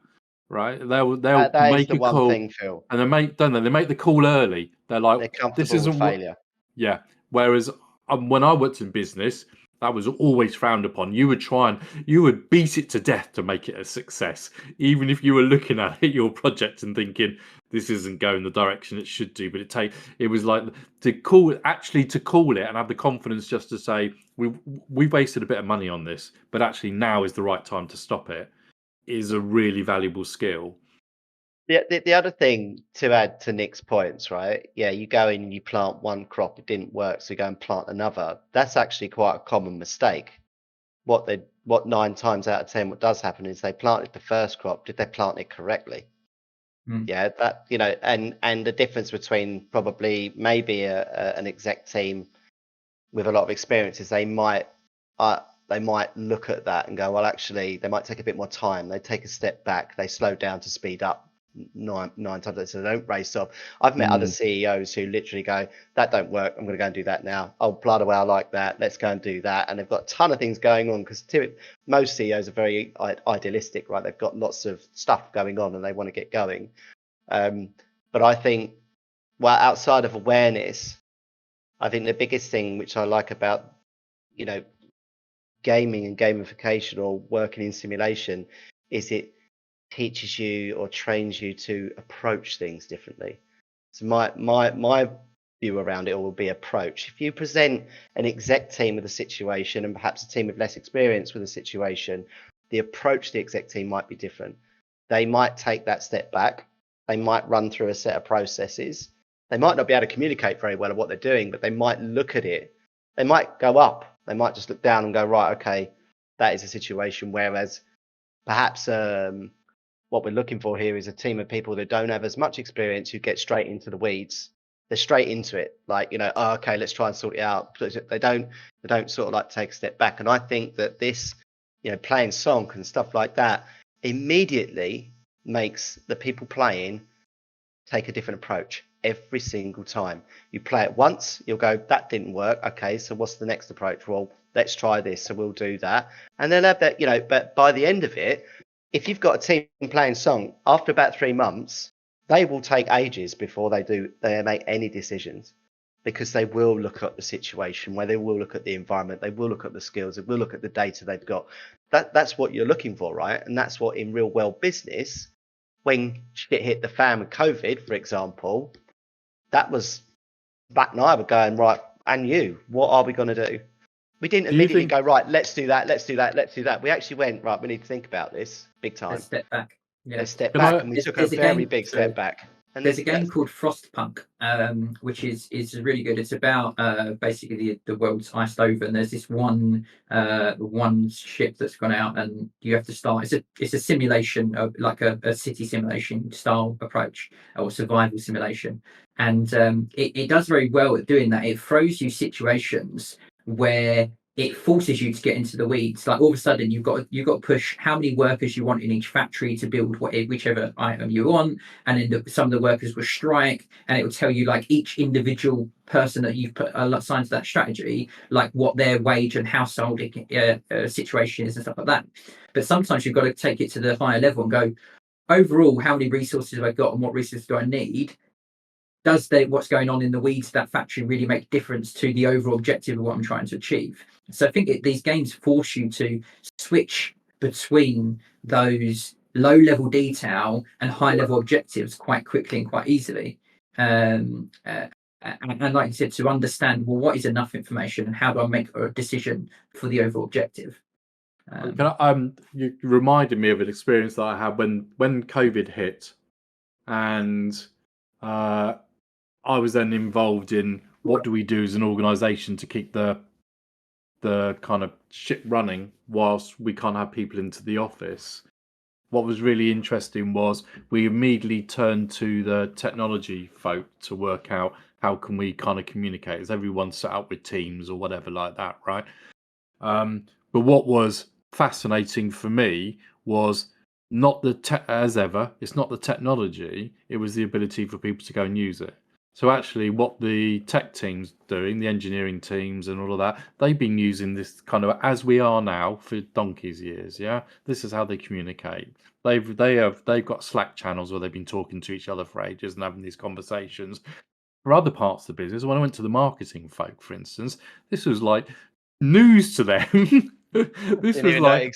Right, they'll make a call, thing, Phil. And they make the call early. They're like, they're comfortable this isn't with failure. Yeah. Whereas when I worked in business, that was always frowned upon. You would beat it to death to make it a success, even if you were looking at it, your project, and thinking this isn't going the direction it should do. But it was like to call it and have the confidence just to say we wasted a bit of money on this, but actually now is the right time to stop it, is a really valuable skill. The other thing to add to Nick's points, right? Yeah, you go in and you plant one crop, it didn't work, so you go and plant another. That's actually quite a common mistake. What 9 times out of 10 what does happen is they planted the first crop. Did they plant it correctly? Yeah, that and the difference between probably maybe an exec team with a lot of experience is they might look at that and go, well, actually, they might take a bit more time. They take a step back. They slow down to speed up nine times, so they don't race off. I've met other CEOs who literally go, that don't work, I'm going to go and do that now. Oh, bloody well, I like that, let's go and do that. And they've got a ton of things going on, because most CEOs are very idealistic, right? They've got lots of stuff going on and they want to get going. But I think, well, outside of awareness, I think the biggest thing which I like about gaming and gamification, or working in simulation, is it teaches you or trains you to approach things differently. So my view around it all will be approach. If you present an exec team with a situation, and perhaps a team with less experience with a situation, the approach to the exec team might be different. They might take that step back. They might run through a set of processes. They might not be able to communicate very well at what they're doing, but they might look at it. They might go up. They might just look down and go, right, okay, that is a situation. Whereas perhaps what we're looking for here is a team of people that don't have as much experience, who get straight into the weeds. They're straight into it, like, oh, okay, let's try and sort it out. They don't sort of like take a step back. And I think that this, playing songs and stuff like that, immediately makes the people playing take a different approach every single time. You play it once, you'll go, that didn't work. Okay, so what's the next approach? Well, let's try this. So we'll do that. And they'll have that, but by the end of it, if you've got a team playing Song, after about 3 months, they will take ages before they make any decisions, because they will look at the situation, where they will look at the environment, they will look at the skills, they will look at the data they've got. That's what you're looking for, right? And that's what in real world business, when shit hit the fan with COVID, for example, that was Matt and I were going, right, and what are we going to do? We didn't immediately go, right, let's do that. We actually went, right, we need to think about this big time. Let's step back. Yeah. Let's step back, and we took a very big step back. And there's a game called Frostpunk, which is really good. It's about basically the world's iced over, and there's this one ship that's gone out, and you have to start. It's a simulation of like a city simulation style approach, or survival simulation, and it does very well at doing that. It throws you situations where it forces you to get into the weeds. Like all of a sudden, you've got to push how many workers you want in each factory to build whichever item you want, and then some of the workers will strike, and it will tell you like each individual person that you've put assigned to that strategy, like what their wage and household situation is and stuff like that. But sometimes you've got to take it to the higher level and go, overall, how many resources have I got, and what resources do I need? Does what's going on in the weeds of that factory really make a difference to the overall objective of what I'm trying to achieve? So I think these games force you to switch between those low-level detail and high-level objectives quite quickly and quite easily. And like you said, to understand, well, what is enough information and how do I make a decision for the overall objective? You reminded me of an experience that I had when COVID hit, and I was then involved in what do we do as an organisation to keep the kind of ship running whilst we can't have people into the office. What was really interesting was we immediately turned to the technology folk to work out how can we kind of communicate, as everyone's set up with Teams or whatever like that, right? But what was fascinating for me was not as ever, it's not the technology, it was the ability for people to go and use it. So actually what the tech teams doing, the engineering teams and all of that, they've been using this kind of as we are now for donkey's years. Yeah, this is how they communicate. They've got Slack channels where they've been talking to each other for ages and having these conversations. For other parts of the business, when I went to the marketing folk, for instance, this was like news to them. This was like,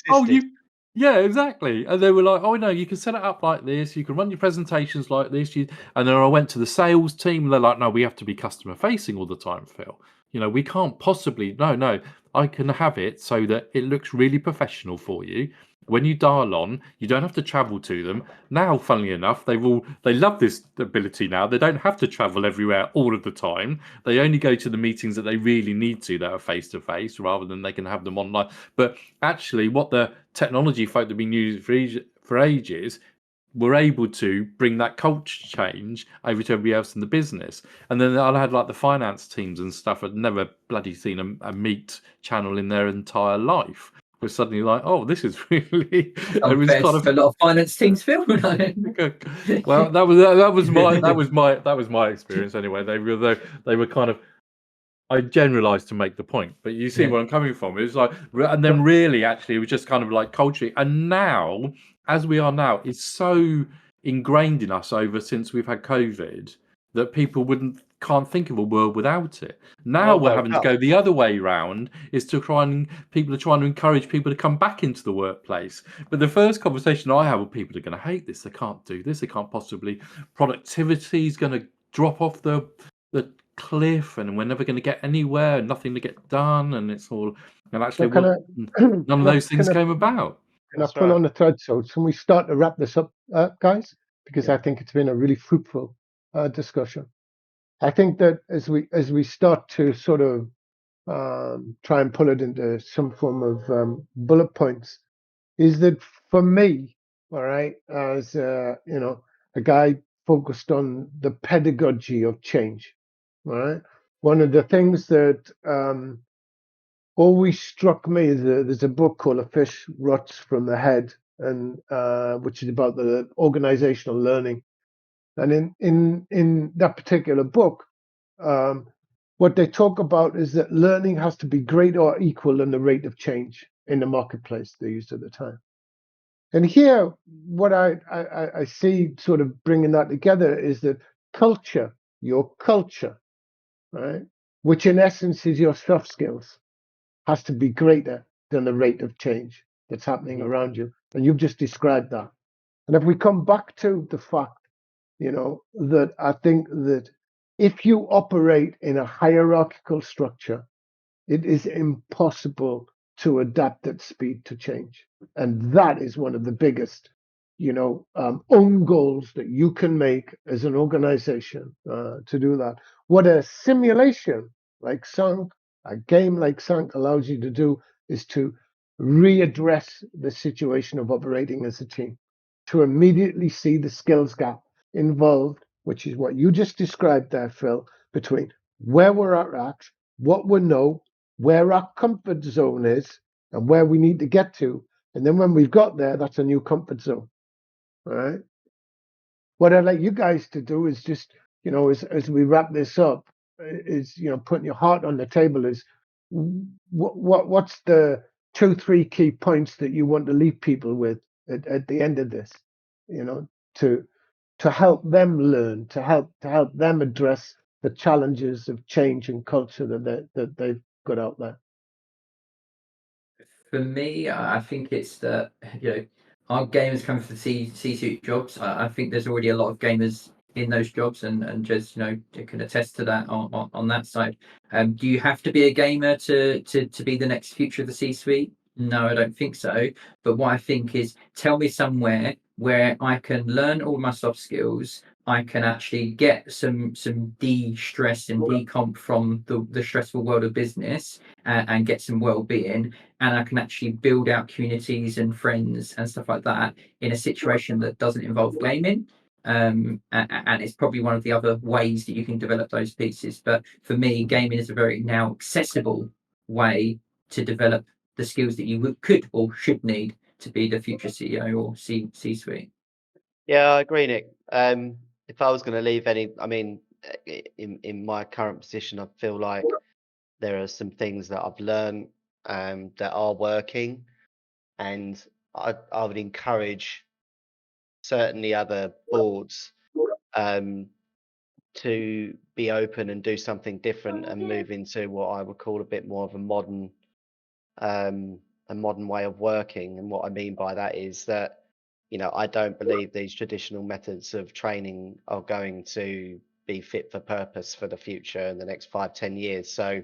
yeah, exactly. And they were like, oh, no, you can set it up like this. You can run your presentations like this. And then I went to the sales team. And they're like, no, we have to be customer facing all the time, Phil. We can't possibly. No, I can have it so that it looks really professional for you. When you dial on, you don't have to travel to them. Now, funnily enough, they love this ability now. They don't have to travel everywhere all of the time. They only go to the meetings that they really need to that are face to face, rather than they can have them online. But actually, what the technology folk that have been using for ages were able to bring that culture change over to everybody else in the business. And then I had like the finance teams and stuff had never bloody seen a meet channel in their entire life. Was suddenly like, oh, this is really. It was kind of a lot of finance teams, Phil. Well, that was my experience anyway. They were kind of. I generalised to make the point, but you see where I'm coming from. It was like, and then really, actually, it was just kind of like culture. And now, as we are now, it's so ingrained in us since we've had COVID that people can't think of a world without it. Now we're having to go the other way round, people are trying to encourage people to come back into the workplace. But the first conversation I have with people are going to hate this. They can't do this. They can't possibly. Productivity is going to drop off the cliff, and we're never going to get anywhere, and nothing to get done, and it's all. And actually, none of those things came about. Can I pull on the thread? So can we start to wrap this up, guys? Because I think it's been a really fruitful discussion. I think that as we start to sort of try and pull it into some form of bullet points, is that for me, all right, as a guy focused on the pedagogy of change, all right, one of the things that always struck me is there's a book called A Fish Rots from the Head and which is about the organizational learning. And in that particular book, what they talk about is that learning has to be greater or equal than the rate of change in the marketplace they used at the time. And here, what I see sort of bringing that together is that culture, your culture, right, which in essence is your soft skills, has to be greater than the rate of change that's happening around you. And you've just described that. And if we come back to the fact, that I think that if you operate in a hierarchical structure, it is impossible to adapt at speed to change. And that is one of the biggest, own goals that you can make as an organization to do that. What a simulation like Sunk, a game like Sunk allows you to do is to readdress the situation of operating as a team, to immediately see the skills gap involved, which is what you just described there, Phil, between where we're at, what we know, where our comfort zone is, and where we need to get to. And then when we've got there, that's a new comfort zone. All right. What I'd like you guys to do is just, as we wrap this up, is, putting your heart on the table is what's the 2-3 key points that you want to leave people with at the end of this, to help them learn, to help them address the challenges of change and culture that they've got out there. For me, I think it's that our gamers come for the C-suite jobs. I think there's already a lot of gamers in those jobs, and just can attest to that on that side. Do you have to be a gamer to be the next future of the C-suite? No, I don't think so. But what I think is, tell me somewhere where I can learn all my soft skills. I can actually get some de-stress and decomp from the stressful world of business, and get some well-being, and I can actually build out communities and friends and stuff like that in a situation that doesn't involve gaming. And it's probably one of the other ways that you can develop those pieces. But for me, gaming is a very now accessible way to develop the skills that you could or should need to be the future CEO or C-suite. Yeah, I agree, Nick. If I was going to leave any, I mean, in my current position, I feel like there are some things that I've learned that are working, and I would encourage certainly other boards to be open and do something different and move into what I would call a bit more of a modern way of working. And what I mean by that is that, I don't believe these traditional methods of training are going to be fit for purpose for the future in the next 5-10 years. So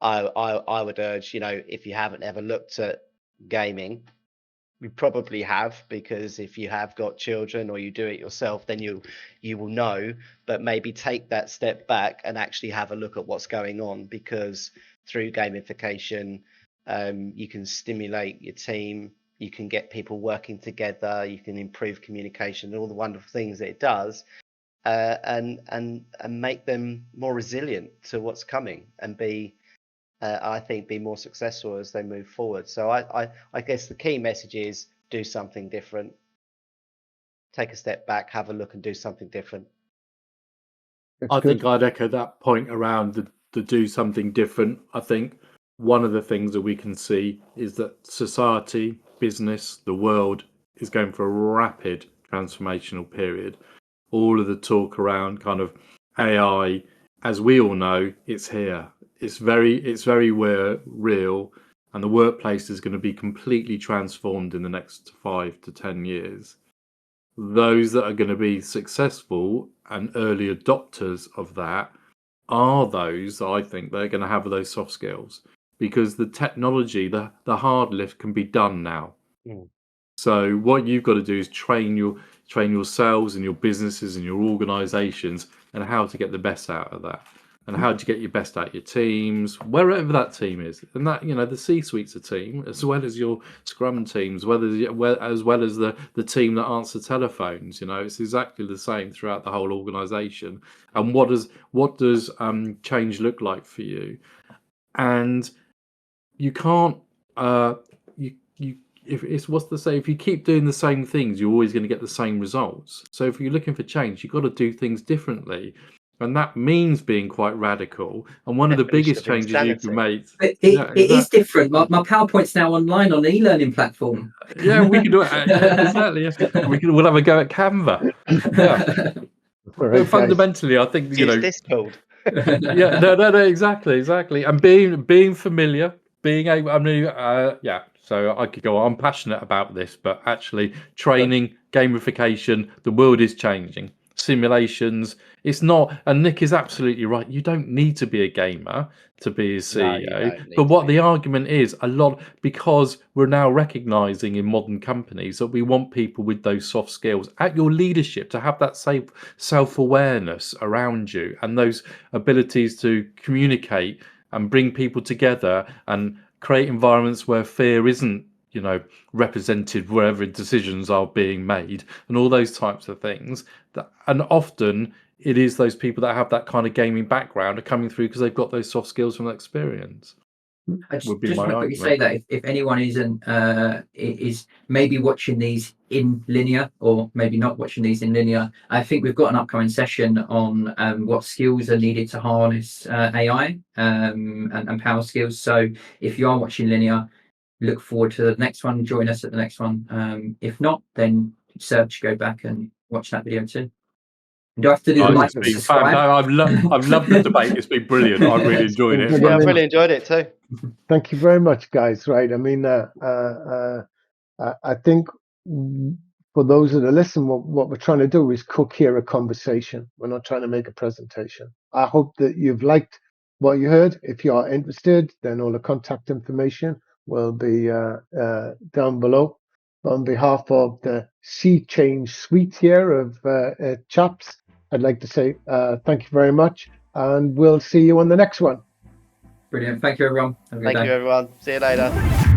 I would urge, if you haven't ever looked at gaming, you probably have, because if you have got children or you do it yourself, then you will know. But maybe take that step back and actually have a look at what's going on, because through gamification, you can stimulate your team, you can get people working together, you can improve communication and all the wonderful things that it does, and make them more resilient to what's coming, and I think be more successful as they move forward. So I guess the key message is do something different. Take a step back, have a look, and do something different. I think I'd echo that point around the do something different. I think one of the things that we can see is that society, business, the world is going for a rapid transformational period. All of the talk around kind of AI, as we all know, it's here. It's very real, and the workplace is going to be completely transformed in the next 5 to 10 years. Those that are going to be successful and early adopters of that are those, I think, they're going to have those soft skills, because the technology, the hard lift can be done now. So what you've got to do is train yourselves and your businesses and your organizations and how to get the best out of that, and how to get your best out of your teams, wherever that team is. And that, the C-suite's a team, as well as your Scrum teams, as well as the team that answer telephones. It's exactly the same throughout the whole organization. And what does change look like for you? And you can't if you keep doing the same things, you're always going to get the same results. So if you're looking for change, you've got to do things differently, and that means being quite radical. And one of the Definition biggest of changes you can insanity. make. It is different. My PowerPoint's now online on the e-learning platform. Yeah, we can do it. Exactly. Yes. We'll have a go at Canva. Yeah. All right, But fundamentally, I think Use Discord. yeah, no, exactly. And being familiar, being able. I mean, yeah. So I could go on. I'm passionate about this, but actually, training, gamification, the world is changing. Simulations. It's not. And Nick is absolutely right. You don't need to be a gamer to be a CEO. But what the argument is, because we're now recognizing in modern companies that we want people with those soft skills at your leadership to have that self-awareness around you and those abilities to communicate and bring people together and create environments where fear isn't represented wherever decisions are being made and all those types of things. And often it is those people that have that kind of gaming background are coming through because they've got those soft skills from that experience. I just want to quickly say that if anyone is maybe watching these in linear or maybe not watching these in linear, I think we've got an upcoming session on what skills are needed to harness AI and power skills. So if you are watching linear, look forward to the next one. Join us at the next one. If not, then go back and watch that video too. Do I have to do the like and subscribe? No, I've loved the debate. It's been brilliant. I really enjoyed it. Yeah, I really enjoyed it too. Thank you very much, guys. Right. I mean, I think for those that are listening, what we're trying to do is cohere a conversation. We're not trying to make a presentation. I hope that you've liked what you heard. If you are interested, then all the contact information will be down below. On behalf of the Sea Change suite here of chaps, I'd like to say thank you very much, and we'll see you on the next one. Brilliant. Thank you, everyone. Have a good day. Thank you, everyone. See you later.